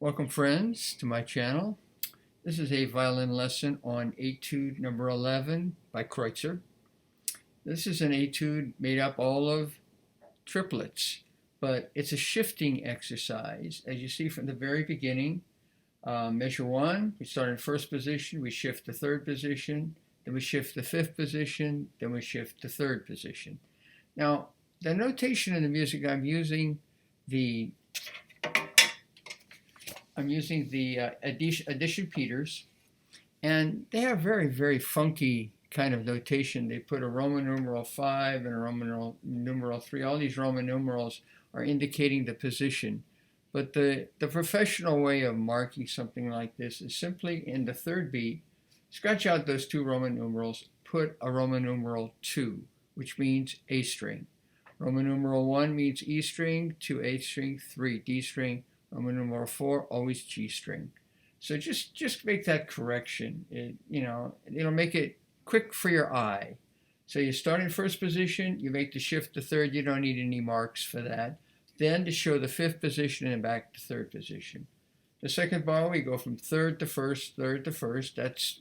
Welcome friends to my channel. This is a violin lesson on Etude number 11 by Kreutzer. This is an etude made up all of triplets, but it's a shifting exercise. As you see from the very beginning, measure 1, we start in first position, we shift to third position, then we shift to fifth position, then we shift to third position. Now, the notation in the music, I'm using the Etude Peters, and they have very funky kind of notation. They put a Roman numeral 5 and a Roman numeral 3. All these Roman numerals are indicating the position. But the professional way of marking something like this is simply in the third beat, scratch out those two Roman numerals, put a Roman numeral 2, which means A string. Roman numeral 1 means E string, 2 A string, 3 D string, Roman numeral 4, always G string. So just make that correction. It'll make it quick for your eye. So you start in first position, you make the shift to third, you don't need any marks for that. Then to show the fifth position and back to third position. The second bar, we go from third to first, third to first. That's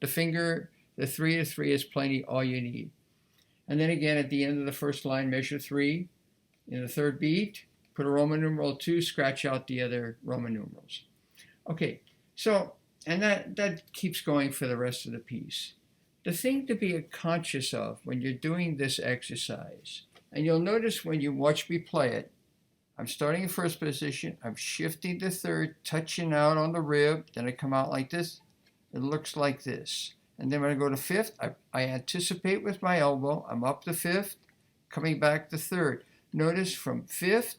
the finger, the 3 to 3 is plenty, all you need. And then again at the end of the first line, measure 3. In the third beat, put a Roman numeral 2, scratch out the other Roman numerals. Okay, so, and that keeps going for the rest of the piece. The thing to be conscious of when you're doing this exercise, and you'll notice when you watch me play it, I'm starting in first position, I'm shifting to third, touching out on the rib, then I come out like this, it looks like this. And then when I go to fifth, I anticipate with my elbow, I'm up to fifth, coming back to third. Notice from fifth,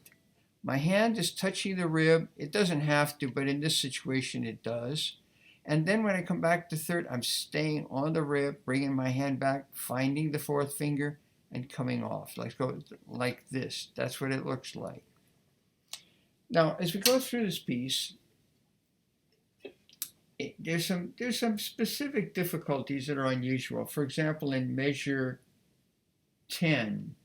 my hand is touching the rib. It doesn't have to, but in this situation it does. And then when I come back to third, I'm staying on the rib, bringing my hand back, finding the fourth finger, and coming off. Let's go like this. That's what it looks like. Now, as we go through this piece, there's some specific difficulties that are unusual. For example, in measure 10,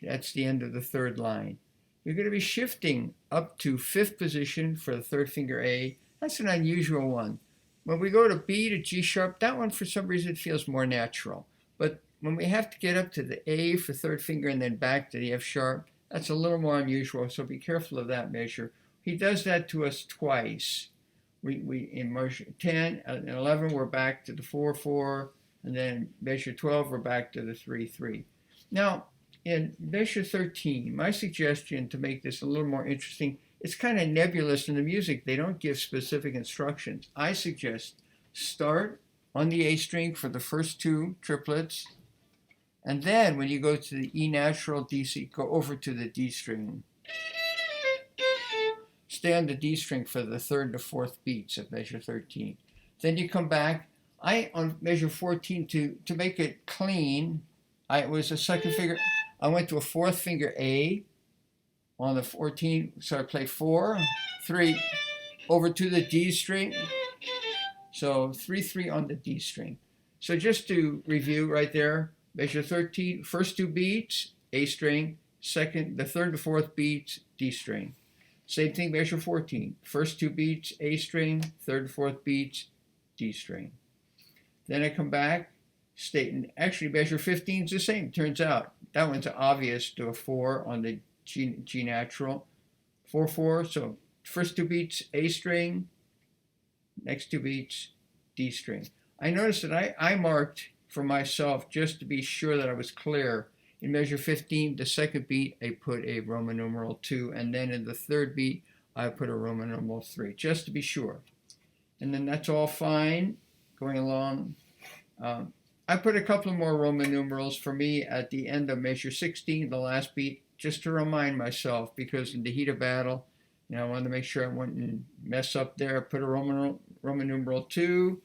that's the end of the third line. You're going to be shifting up to fifth position for the third finger A. That's an unusual one. When we go to B to G sharp, that one for some reason feels more natural. But when we have to get up to the A for third finger and then back to the F sharp, that's a little more unusual, so be careful of that measure. He does that to us twice. We in measure 10 and 11, we're back to the 4-4, and then measure 12, we're back to the 3-3. Now, in measure 13, my suggestion to make this a little more interesting, it's kind of nebulous in the music. They don't give specific instructions. I suggest start on the A string for the first two triplets, and then when you go to the E natural, D, C, go over to the D string. Stay on the D string for the third to fourth beats of measure 13. Then you come back. On measure 14, to make it clean, it was a second finger. I went to a fourth finger A on the 14, so I played 4, 3, over to the D string. So 3-3 on the D string. So just to review right there, measure 13, first two beats, A string, the third to fourth beats, D string. Same thing, measure 14, first two beats, A string, third to fourth beats, D string. Then I come back, actually measure 15 is the same, turns out. That one's obvious to a 4 on the G natural. 4-4, so first two beats, A string, next two beats, D string. I noticed that I marked for myself, just to be sure that I was clear, in measure 15, the second beat, I put a Roman numeral 2, and then in the third beat, I put a Roman numeral 3, just to be sure. And then that's all fine, going along. I put a couple more Roman numerals for me at the end of measure 16, the last beat, just to remind myself, because in the heat of battle, I wanted to make sure I wouldn't mess up there. I put a Roman numeral 2,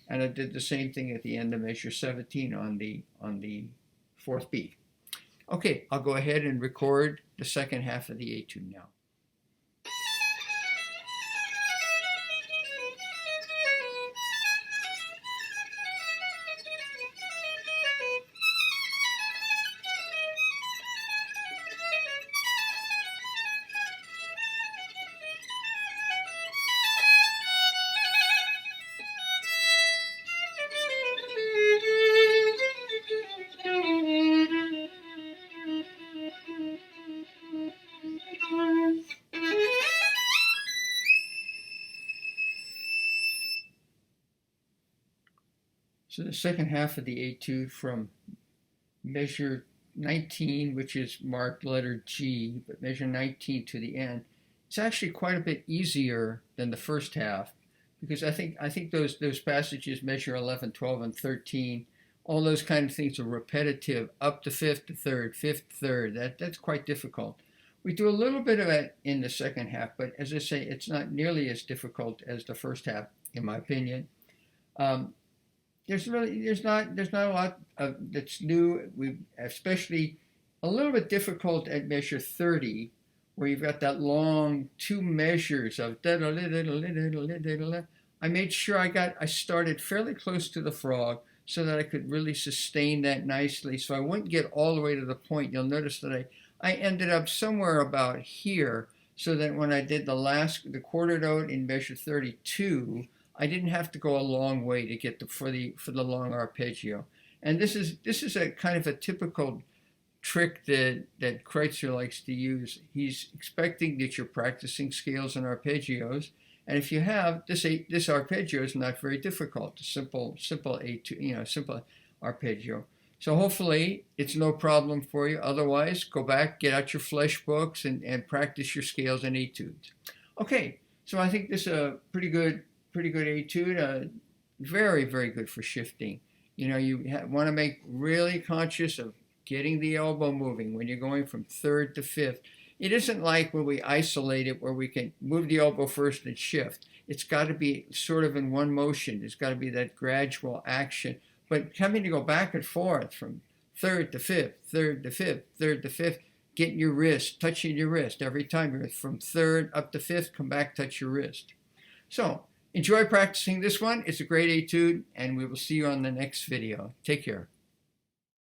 and I did the same thing at the end of measure 17 on the fourth beat. Okay, I'll go ahead and record the second half of the etude now. So the second half of the etude from measure 19, which is marked letter G, but measure 19 to the end, it's actually quite a bit easier than the first half, because I think those passages, measure 11, 12, and 13, all those kind of things are repetitive, up to fifth to third, fifth to third. That's quite difficult. We do a little bit of it in the second half, but as I say, it's not nearly as difficult as the first half, in my opinion. Um, there's not a lot that's new. We especially a little bit difficult at measure 30, where you've got that long two measures of da da da da da da da. I made sure I started fairly close to the frog so that I could really sustain that nicely, so I wouldn't get all the way to the point. You'll notice that I ended up somewhere about here, so that when I did the quarter note in measure 32, I didn't have to go a long way to get for the long arpeggio. And this is a kind of a typical trick that Kreutzer likes to use. He's expecting that you're practicing scales and arpeggios, and if you have, this arpeggio is not very difficult. A simple A2, simple arpeggio. So hopefully it's no problem for you. Otherwise, go back, get out your flesh books, and practice your scales and etudes. Okay, so I think this is a pretty good etude. Very, very good for shifting. You want to make really conscious of getting the elbow moving when you're going from third to fifth. It isn't like when we isolate it where we can move the elbow first and shift. It's got to be sort of in one motion. There's got to be that gradual action. But having to go back and forth from third to fifth, third to fifth, third to fifth, getting your wrist, touching your wrist every time you're from third up to fifth, come back, touch your wrist. So enjoy practicing this one. It's a great etude, and we will see you on the next video. Take care.